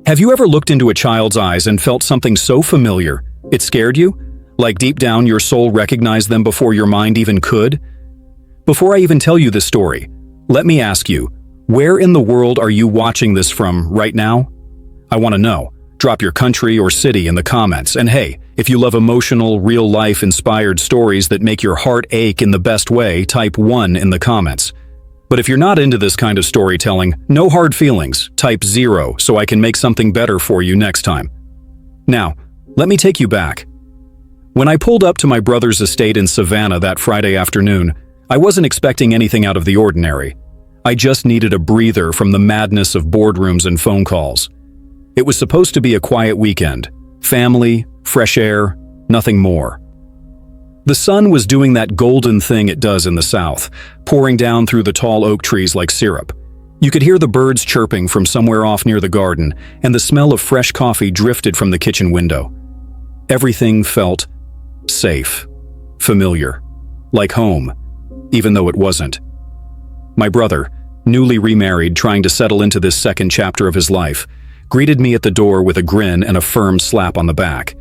Have you ever looked into a child's eyes and felt something so familiar, it scared you? Like deep down your soul recognized them before your mind even could? Before I even tell you this story, let me ask you, where in the world are you watching this from right now? I want to know. Drop your country or city in the comments. And hey, if you love emotional, real-life inspired stories that make your heart ache in the best way, type 1 in the comments. But if you're not into this kind of storytelling, no hard feelings, type 0 so I can make something better for you next time. Now, let me take you back. When I pulled up to my brother's estate in Savannah that Friday afternoon, I wasn't expecting anything out of the ordinary. I just needed a breather from the madness of boardrooms and phone calls. It was supposed to be a quiet weekend. Family, fresh air, nothing more. The sun was doing that golden thing it does in the South, pouring down through the tall oak trees like syrup. You could hear the birds chirping from somewhere off near the garden, and the smell of fresh coffee drifted from the kitchen window. Everything felt safe, familiar, like home, even though it wasn't. My brother, newly remarried, trying to settle into this second chapter of his life, greeted me at the door with a grin and a firm slap on the back.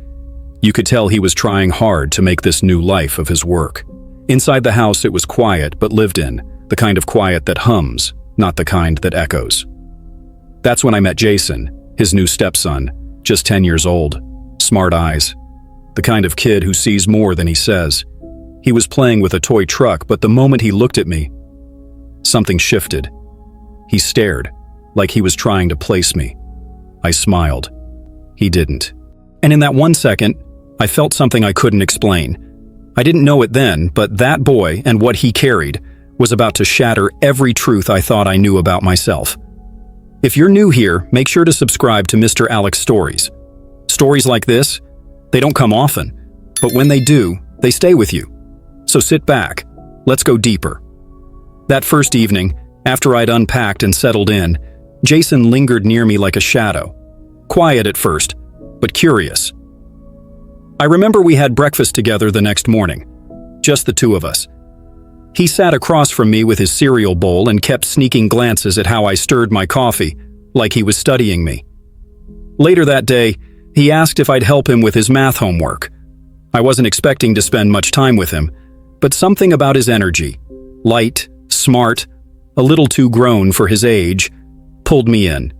You could tell he was trying hard to make this new life of his work. Inside the house it was quiet but lived in, the kind of quiet that hums, not the kind that echoes. That's when I met Jason, his new stepson, just 10 years old, smart eyes, the kind of kid who sees more than he says. He was playing with a toy truck, but the moment he looked at me, something shifted. He stared, like he was trying to place me. I smiled. He didn't. And in that 1 second, I felt something I couldn't explain. I didn't know it then, but that boy and what he carried was about to shatter every truth I thought I knew about myself. If you're new here, make sure to subscribe to Mr. Alex Stories. Stories like this, they don't come often, but when they do, they stay with you. So sit back, let's go deeper. That first evening, after I'd unpacked and settled in, Jason lingered near me like a shadow. Quiet at first, but curious. I remember we had breakfast together the next morning, just the two of us. He sat across from me with his cereal bowl and kept sneaking glances at how I stirred my coffee, like he was studying me. Later that day, he asked if I'd help him with his math homework. I wasn't expecting to spend much time with him, but something about his energy, light, smart, a little too grown for his age, pulled me in.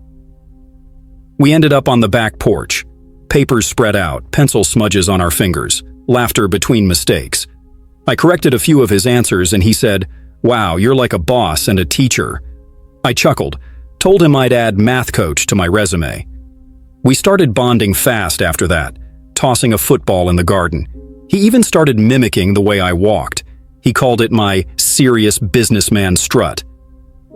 We ended up on the back porch, papers spread out, pencil smudges on our fingers, laughter between mistakes. I corrected a few of his answers and he said, "Wow, you're like a boss and a teacher." I chuckled, told him I'd add math coach to my resume. We started bonding fast after that, tossing a football in the garden. He even started mimicking the way I walked. He called it my serious businessman strut.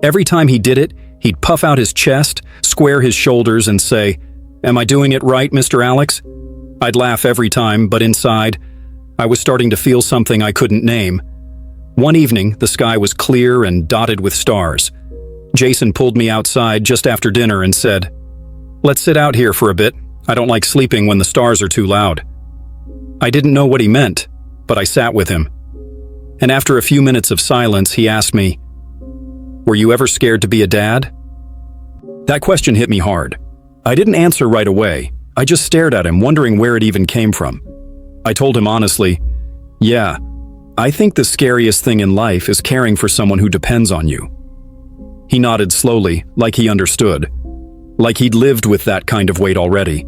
Every time he did it, he'd puff out his chest, square his shoulders, and say, "Am I doing it right, Mr. Alex?" I'd laugh every time, but inside, I was starting to feel something I couldn't name. One evening, the sky was clear and dotted with stars. Jason pulled me outside just after dinner and said, "Let's sit out here for a bit. I don't like sleeping when the stars are too loud." I didn't know what he meant, but I sat with him. And after a few minutes of silence, he asked me, "Were you ever scared to be a dad?" That question hit me hard. I didn't answer right away. I just stared at him, wondering where it even came from. I told him honestly, "Yeah, I think the scariest thing in life is caring for someone who depends on you." He nodded slowly, like he understood, like he'd lived with that kind of weight already.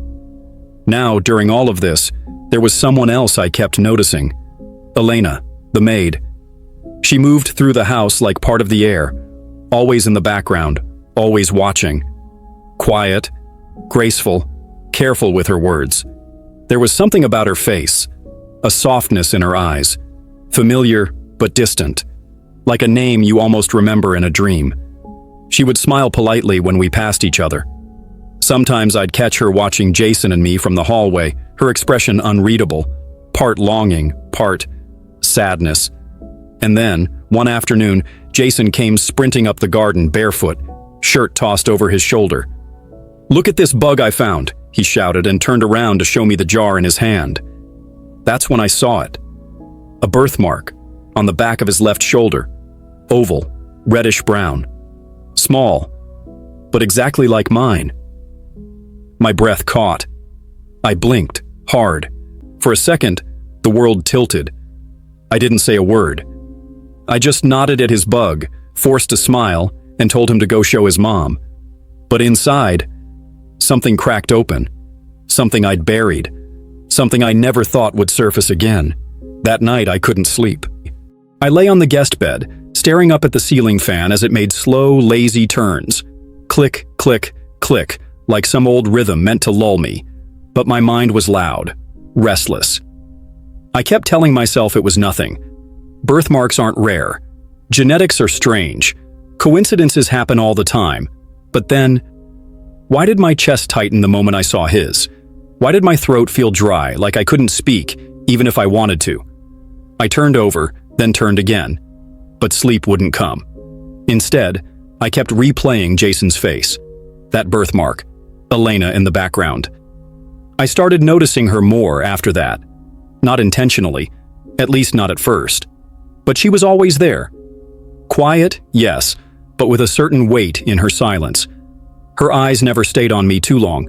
Now, during all of this, there was someone else I kept noticing. Elena, the maid. She moved through the house like part of the air, always in the background, always watching. Quiet, graceful, careful with her words. There was something about her face, a softness in her eyes, familiar but distant, like a name you almost remember in a dream. She would smile politely when we passed each other. Sometimes I'd catch her watching Jason and me from the hallway, her expression unreadable, part longing, part sadness. And then, one afternoon, Jason came sprinting up the garden barefoot, shirt tossed over his shoulder. "Look at this bug I found," he shouted and turned around to show me the jar in his hand. That's when I saw it. A birthmark on the back of his left shoulder, oval, reddish brown, small, but exactly like mine. My breath caught. I blinked, hard. For a second, the world tilted. I didn't say a word. I just nodded at his bug, forced a smile, and told him to go show his mom. But inside, something cracked open. Something I'd buried. Something I never thought would surface again. That night, I couldn't sleep. I lay on the guest bed, staring up at the ceiling fan as it made slow, lazy turns. Click, click, click, like some old rhythm meant to lull me. But my mind was loud, restless. I kept telling myself it was nothing. Birthmarks aren't rare. Genetics are strange. Coincidences happen all the time. But then, why did my chest tighten the moment I saw his? Why did my throat feel dry, like I couldn't speak, even if I wanted to? I turned over, then turned again. But sleep wouldn't come. Instead, I kept replaying Jason's face. That birthmark. Elena in the background. I started noticing her more after that. Not intentionally, at least not at first. But she was always there. Quiet, yes, but with a certain weight in her silence. Her eyes never stayed on me too long.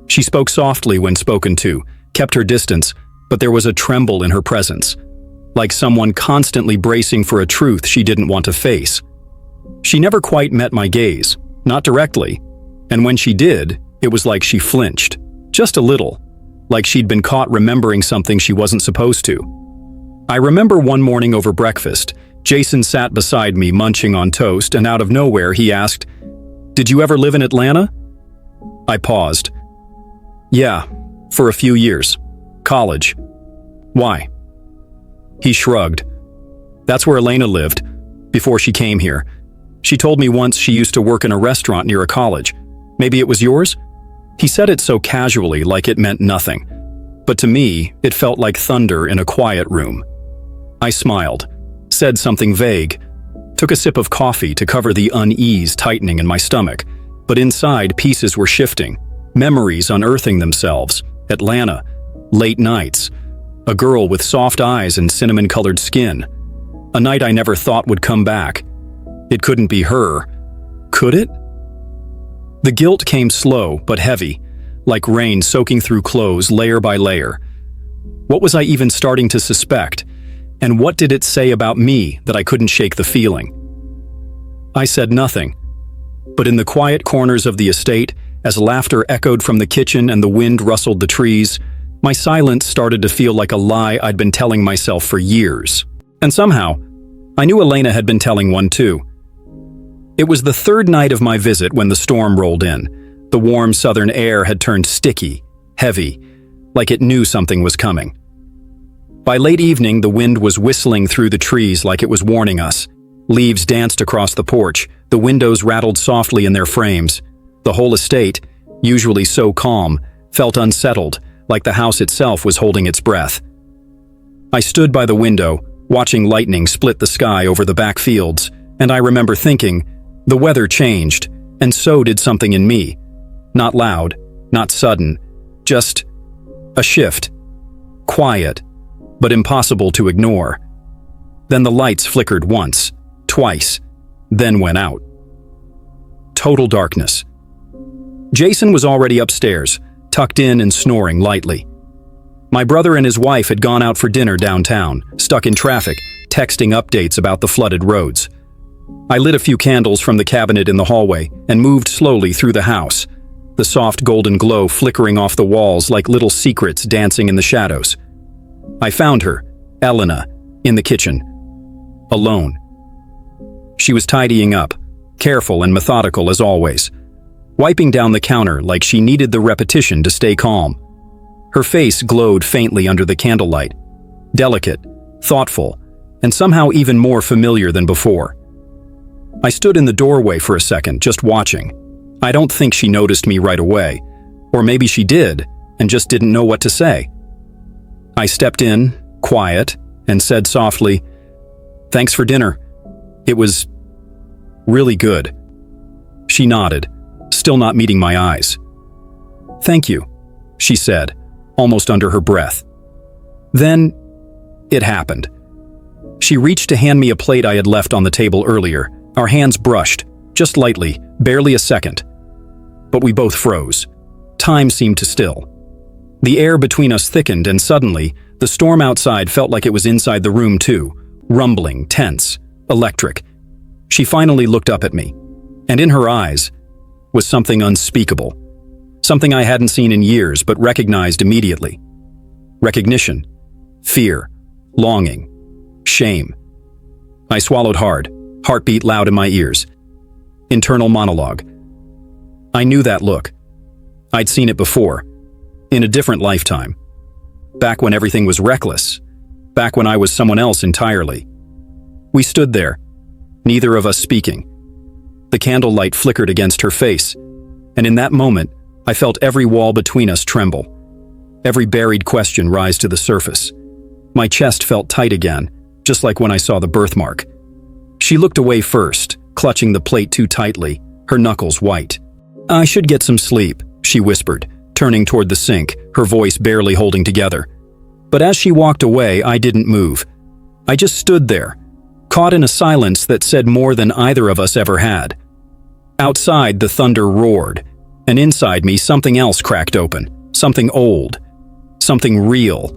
She spoke softly when spoken to, kept her distance, but there was a tremble in her presence, like someone constantly bracing for a truth she didn't want to face. She never quite met my gaze, not directly, and when she did, it was like she flinched, just a little, like she'd been caught remembering something she wasn't supposed to. I remember one morning over breakfast, Jason sat beside me munching on toast, and out of nowhere he asked, "Did you ever live in Atlanta?" I paused. "Yeah, for a few years. College. Why?" He shrugged. "That's where Elena lived, before she came here. She told me once she used to work in a restaurant near a college. Maybe it was yours?" He said it so casually, like it meant nothing. But to me, it felt like thunder in a quiet room. I smiled, said something vague, took a sip of coffee to cover the unease tightening in my stomach, but inside pieces were shifting, memories unearthing themselves. Atlanta, late nights, a girl with soft eyes and cinnamon-colored skin. A night I never thought would come back. It couldn't be her. Could it? The guilt came slow but heavy, like rain soaking through clothes layer by layer. What was I even starting to suspect? And what did it say about me that I couldn't shake the feeling? I said nothing. But in the quiet corners of the estate, as laughter echoed from the kitchen and the wind rustled the trees, my silence started to feel like a lie I'd been telling myself for years. And somehow, I knew Elena had been telling one too. It was the third night of my visit when the storm rolled in. The warm southern air had turned sticky, heavy, like it knew something was coming. By late evening, the wind was whistling through the trees like it was warning us. Leaves danced across the porch, the windows rattled softly in their frames. The whole estate, usually so calm, felt unsettled, like the house itself was holding its breath. I stood by the window, watching lightning split the sky over the back fields, and I remember thinking, the weather changed, and so did something in me. Not loud, not sudden, just a shift. Quiet, but impossible to ignore. Then the lights flickered once, twice, then went out. Total darkness. Jason was already upstairs, tucked in and snoring lightly. My brother and his wife had gone out for dinner downtown, stuck in traffic, texting updates about the flooded roads. I lit a few candles from the cabinet in the hallway and moved slowly through the house, the soft golden glow flickering off the walls like little secrets dancing in the shadows. I found her, Elena, in the kitchen, alone. She was tidying up, careful and methodical as always, wiping down the counter like she needed the repetition to stay calm. Her face glowed faintly under the candlelight, delicate, thoughtful, and somehow even more familiar than before. I stood in the doorway for a second, just watching. I don't think she noticed me right away, or maybe she did and just didn't know what to say. I stepped in, quiet, and said softly, "Thanks for dinner. It was really good." She nodded, still not meeting my eyes. "Thank you," she said, almost under her breath. Then, it happened. She reached to hand me a plate I had left on the table earlier. Our hands brushed, just lightly, barely a second. But we both froze. time seemed to still. The air between us thickened, and suddenly, the storm outside felt like it was inside the room too, rumbling, tense, electric. She finally looked up at me, and in her eyes was something unspeakable, something I hadn't seen in years but recognized immediately. Recognition, fear, longing, shame. I swallowed hard, heartbeat loud in my ears. Internal monologue. I knew that look. I'd seen it before, in a different lifetime. Back when everything was reckless, back when I was someone else entirely. We stood there, neither of us speaking. The candlelight flickered against her face, and in that moment, I felt every wall between us tremble, every buried question rise to the surface. My chest felt tight again, just like when I saw the birthmark. She looked away first, clutching the plate too tightly, her knuckles white. "I should get some sleep," she whispered, turning toward the sink, her voice barely holding together. But as she walked away, I didn't move. I just stood there, caught in a silence that said more than either of us ever had. Outside, the thunder roared, and inside me, something else cracked open, something old, something real.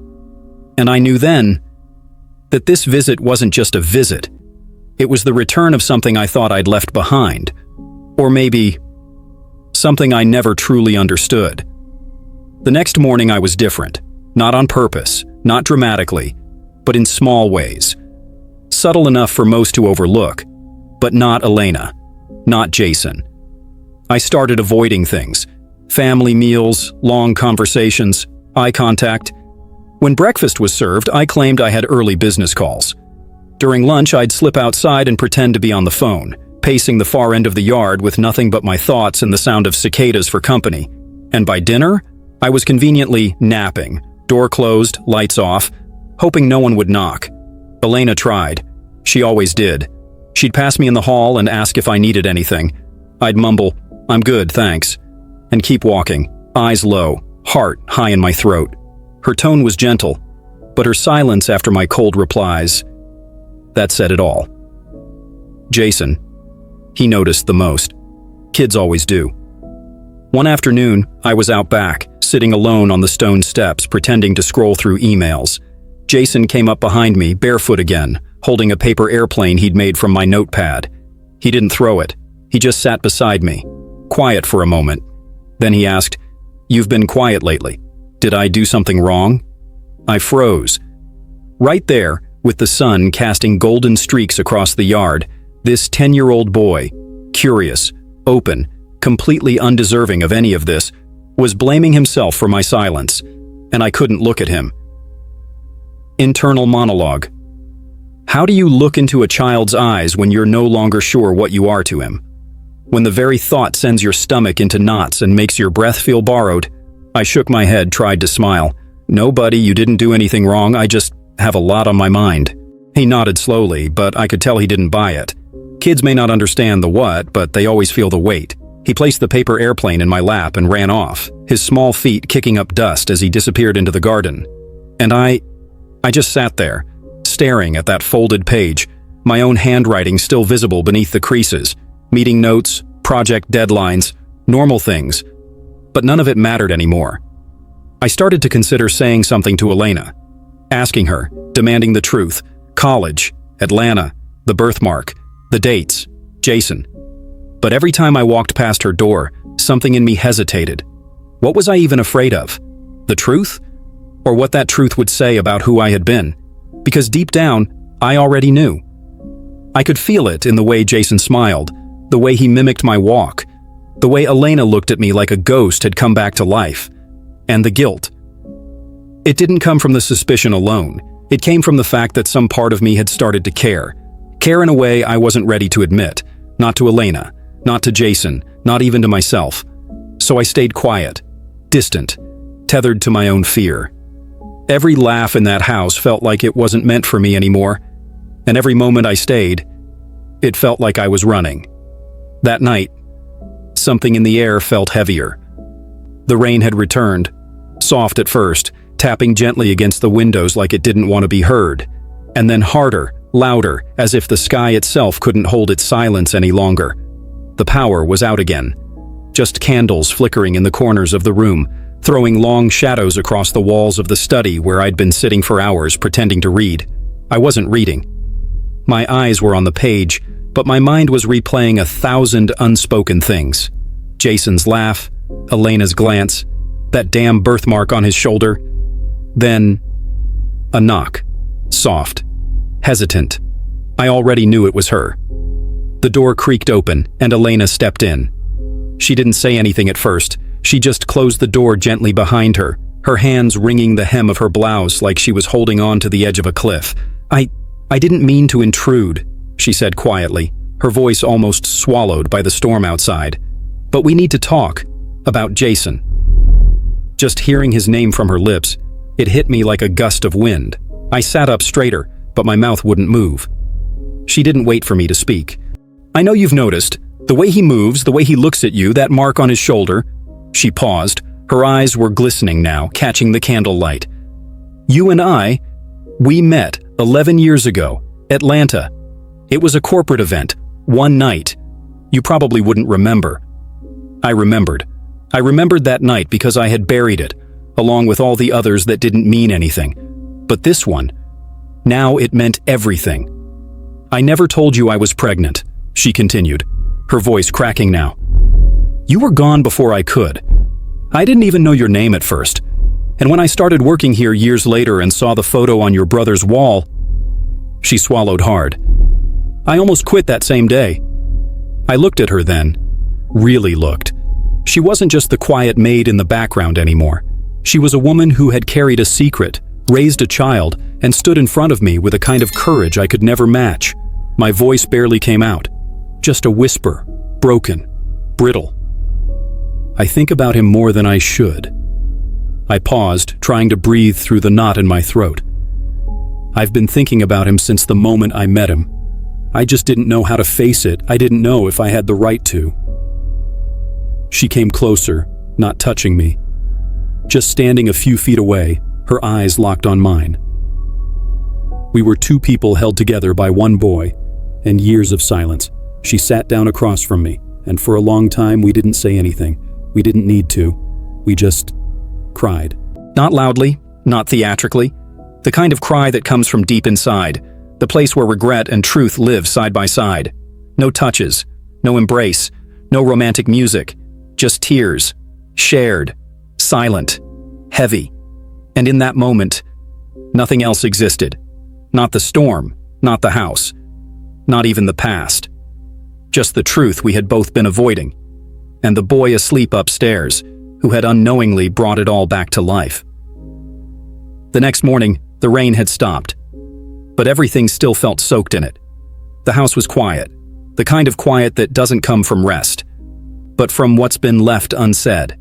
And I knew then that this visit wasn't just a visit. It was the return of something I thought I'd left behind, or maybe something I never truly understood. The next morning I was different, not on purpose, not dramatically, but in small ways. Subtle enough for most to overlook, but not Elena, not Jason. I started avoiding things, family meals, long conversations, eye contact. When breakfast was served, I claimed I had early business calls. During lunch, I'd slip outside and pretend to be on the phone, pacing the far end of the yard with nothing but my thoughts and the sound of cicadas for company. And by dinner, I was conveniently napping, door closed, lights off, hoping no one would knock. Elena tried. She always did. She'd pass me in the hall and ask if I needed anything. I'd mumble, "I'm good, thanks," and keep walking, eyes low, heart high in my throat. Her tone was gentle, but her silence after my cold replies, that said it all. Jason, he noticed the most. Kids always do. One afternoon, I was out back, sitting alone on the stone steps, pretending to scroll through emails. Jason came up behind me, barefoot again, holding a paper airplane he'd made from my notepad. He didn't throw it. He just sat beside me, quiet for a moment. Then he asked, "You've been quiet lately. Did I do something wrong?" I froze. Right there, with the sun casting golden streaks across the yard, this 10-year-old boy, curious, open, completely undeserving of any of this, was blaming himself for my silence, and I couldn't look at him. Internal monologue. How do you look into a child's eyes when you're no longer sure what you are to him? When the very thought sends your stomach into knots and makes your breath feel borrowed? I shook my head, tried to smile. "No, buddy, you didn't do anything wrong, I just have a lot on my mind." He nodded slowly, but I could tell he didn't buy it. Kids may not understand the what, but they always feel the weight. He placed the paper airplane in my lap and ran off, his small feet kicking up dust as he disappeared into the garden. And I just sat there, staring at that folded page, my own handwriting still visible beneath the creases, meeting notes, project deadlines, normal things. But none of it mattered anymore. I started to consider saying something to Elena, asking her, demanding the truth, college, Atlanta, the birthmark, the dates, Jason. But every time I walked past her door, something in me hesitated. What was I even afraid of? The truth? Or what that truth would say about who I had been? Because deep down, I already knew. I could feel it in the way Jason smiled, the way he mimicked my walk, the way Elena looked at me like a ghost had come back to life, and the guilt. It didn't come from the suspicion alone. It came from the fact that some part of me had started to care in a way I wasn't ready to admit, not to Elena, not to Jason, not even to myself. So I stayed quiet, distant, tethered to my own fear. Every laugh in that house felt like it wasn't meant for me anymore, and every moment I stayed, it felt like I was running. That night, something in the air felt heavier. The rain had returned, soft at first, tapping gently against the windows like it didn't want to be heard, and then harder, louder, as if the sky itself couldn't hold its silence any longer. The power was out again. just candles flickering in the corners of the room, throwing long shadows across the walls of the study where I'd been sitting for hours pretending to read. I wasn't reading. My eyes were on the page, but my mind was replaying 1,000 unspoken things. Jason's laugh, Elena's glance, that damn birthmark on his shoulder. Then, a knock. Soft. Hesitant. I already knew it was her. The door creaked open, and Elena stepped in. She didn't say anything at first. She just closed the door gently behind her, her hands wringing the hem of her blouse like she was holding on to the edge of a cliff. I didn't mean to intrude, she said quietly, her voice almost swallowed by the storm outside. But we need to talk about Jason. Just hearing his name from her lips, it hit me like a gust of wind. I sat up straighter, but my mouth wouldn't move. She didn't wait for me to speak. I know you've noticed. The way he moves, the way he looks at you, that mark on his shoulder. She paused. Her eyes were glistening now, catching the candlelight. You and we met 11 years ago, Atlanta. It was a corporate event, one night. You probably wouldn't remember. I remembered. I remembered that night because I had buried it, along with all the others that didn't mean anything. But this one, now it meant everything. I never told you I was pregnant, she continued, her voice cracking now. You were gone before I could. I didn't even know your name at first. And when I started working here years later and saw the photo on your brother's wall, she swallowed hard. I almost quit that same day. I looked at her then, really looked. She wasn't just the quiet maid in the background anymore. She was a woman who had carried a secret, raised a child, and stood in front of me with a kind of courage I could never match. My voice barely came out. Just a whisper, broken, brittle. I think about him more than I should. I paused, trying to breathe through the knot in my throat. I've been thinking about him since the moment I met him. I just didn't know how to face it. I didn't know if I had the right to. She came closer, not touching me. Just standing a few feet away, her eyes locked on mine. We were two people held together by one boy, and years of silence. She sat down across from me, and for a long time we didn't say anything. We didn't need to. We just cried. Not loudly, not theatrically. The kind of cry that comes from deep inside, the place where regret and truth live side by side. No touches, no embrace, no romantic music, just tears, shared, silent, heavy. And in that moment, nothing else existed. Not the storm, not the house, not even the past. Just the truth we had both been avoiding, and the boy asleep upstairs, who had unknowingly brought it all back to life. The next morning, the rain had stopped, but everything still felt soaked in it. The house was quiet, the kind of quiet that doesn't come from rest, but from what's been left unsaid.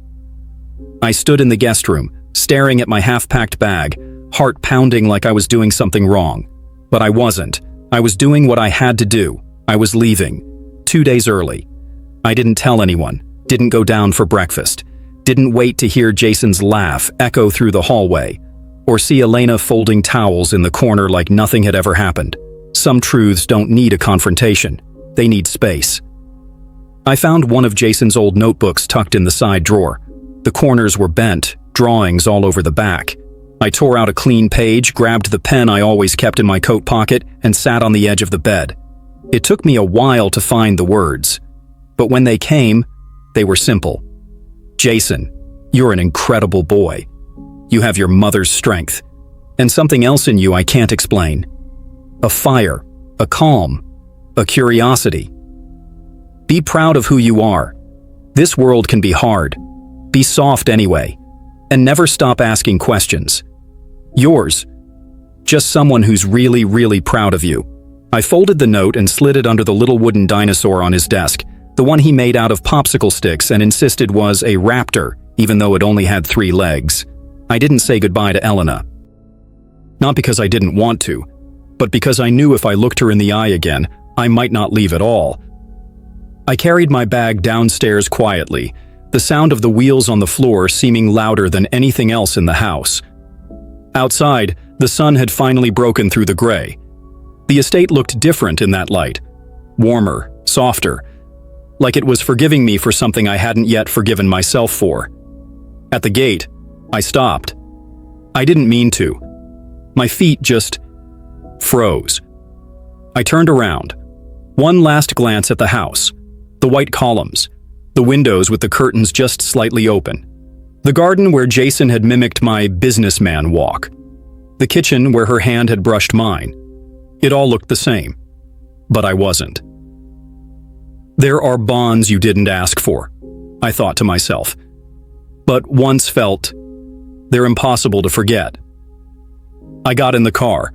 I stood in the guest room, staring at my half-packed bag, heart pounding like I was doing something wrong. But I wasn't. I was doing what I had to do. I was leaving. 2 days early. I didn't tell anyone, didn't go down for breakfast, didn't wait to hear Jason's laugh echo through the hallway, or see Elena folding towels in the corner like nothing had ever happened. Some truths don't need a confrontation. They need space. I found one of Jason's old notebooks tucked in the side drawer. The corners were bent, drawings all over the back. I tore out a clean page, grabbed the pen I always kept in my coat pocket, and sat on the edge of the bed. It took me a while to find the words, but when they came, they were simple. Jason, you're an incredible boy. You have your mother's strength, and something else in you I can't explain. A fire, a calm, a curiosity. Be proud of who you are. This world can be hard. Be soft anyway, and never stop asking questions. Yours, just someone who's really, really proud of you. I folded the note and slid it under the little wooden dinosaur on his desk, the one he made out of popsicle sticks and insisted was a raptor, even though it only had 3 legs. I didn't say goodbye to Elena. Not because I didn't want to, but because I knew if I looked her in the eye again, I might not leave at all. I carried my bag downstairs quietly, the sound of the wheels on the floor seeming louder than anything else in the house. Outside, the sun had finally broken through the gray. The estate looked different in that light. Warmer, softer. like it was forgiving me for something I hadn't yet forgiven myself for. At the gate, I stopped. I didn't mean to. My feet just froze. I turned around. One last glance at the house, the white columns, the windows with the curtains just slightly open, the garden where Jason had mimicked my businessman walk, the kitchen where her hand had brushed mine. It all looked the same, but I wasn't. There are bonds you didn't ask for, I thought to myself, but once felt they're impossible to forget. I got in the car,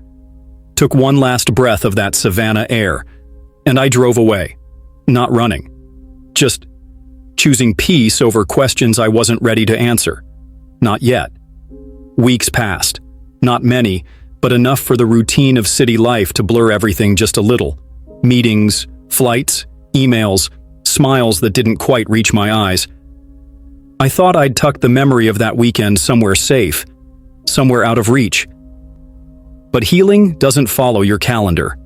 took one last breath of that Savannah air, and I drove away, not running, just choosing peace over questions I wasn't ready to answer. Not yet. Weeks passed, not many, but enough for the routine of city life to blur everything just a little. Meetings, flights, emails, smiles that didn't quite reach my eyes. I thought I'd tucked the memory of that weekend somewhere safe, somewhere out of reach. But healing doesn't follow your calendar.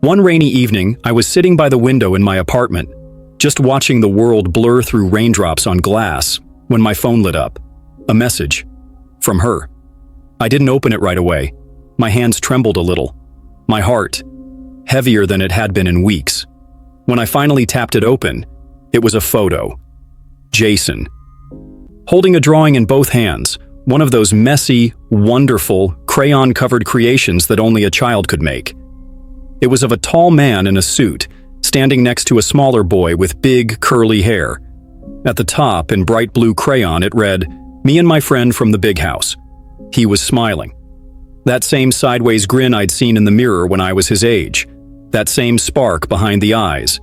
One rainy evening, I was sitting by the window in my apartment, just watching the world blur through raindrops on glass, when my phone lit up. A message. From her. I didn't open it right away. My hands trembled a little. My heart, heavier than it had been in weeks. When I finally tapped it open, it was a photo. Jason. Holding a drawing in both hands, one of those messy, wonderful, crayon-covered creations that only a child could make. It was of a tall man in a suit, standing next to a smaller boy with big, curly hair. At the top, in bright blue crayon, it read, "Me and my friend from the big house." He was smiling. That same sideways grin I'd seen in the mirror when I was his age. That same spark behind the eyes.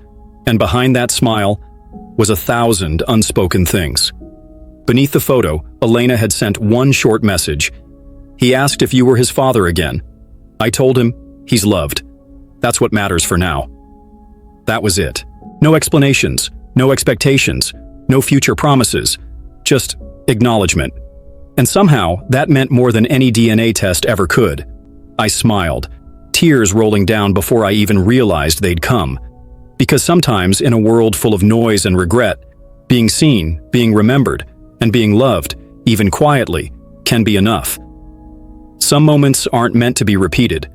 And behind that smile was 1,000 unspoken things. Beneath the photo, Elena had sent one short message. He asked if you were his father again. I told him he's loved. That's what matters for now. That was it. No explanations, no expectations, no future promises, just acknowledgement. And somehow, that meant more than any DNA test ever could. I smiled, tears rolling down before I even realized they'd come. Because sometimes, in a world full of noise and regret, being seen, being remembered, and being loved, even quietly, can be enough. Some moments aren't meant to be repeated.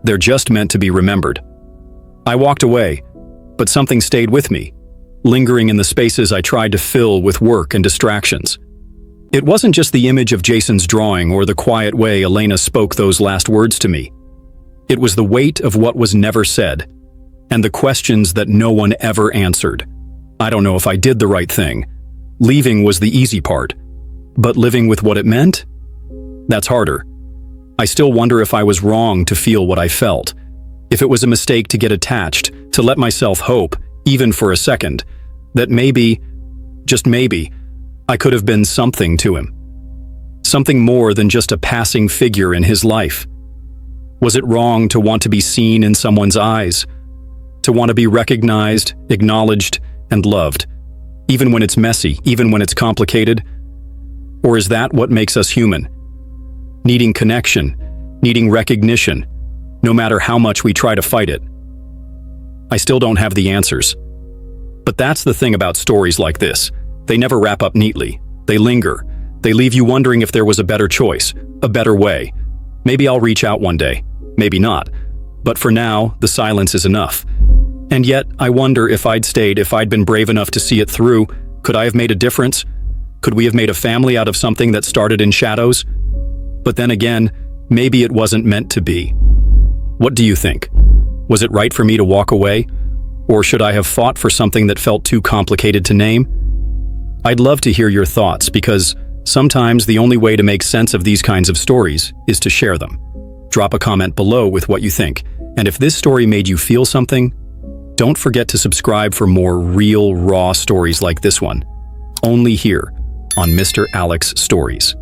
They're just meant to be remembered. I walked away, but something stayed with me, lingering in the spaces I tried to fill with work and distractions. It wasn't just the image of Jason's drawing or the quiet way Elena spoke those last words to me. It was the weight of what was never said, and the questions that no one ever answered. I don't know if I did the right thing. Leaving was the easy part, but living with what it meant? That's harder. I still wonder if I was wrong to feel what I felt, if it was a mistake to get attached, to let myself hope, even for a second, that maybe, just maybe, I could have been something to him. Something more than just a passing figure in his life. Was it wrong to want to be seen in someone's eyes? To want to be recognized, acknowledged, and loved, even when it's messy, even when it's complicated? Or is that what makes us human? Needing connection, needing recognition, no matter how much we try to fight it. I still don't have the answers. But that's the thing about stories like this. They never wrap up neatly. They linger. They leave you wondering if there was a better choice, a better way. Maybe I'll reach out one day. Maybe not. But for now, the silence is enough. And yet, I wonder if I'd stayed, if I'd been brave enough to see it through. Could I have made a difference? Could we have made a family out of something that started in shadows? But then again, maybe it wasn't meant to be. What do you think? Was it right for me to walk away? Or should I have fought for something that felt too complicated to name? I'd love to hear your thoughts, because sometimes the only way to make sense of these kinds of stories is to share them. Drop a comment below with what you think. And if this story made you feel something, don't forget to subscribe for more real, raw stories like this one. Only here on Mr. Alex Stories.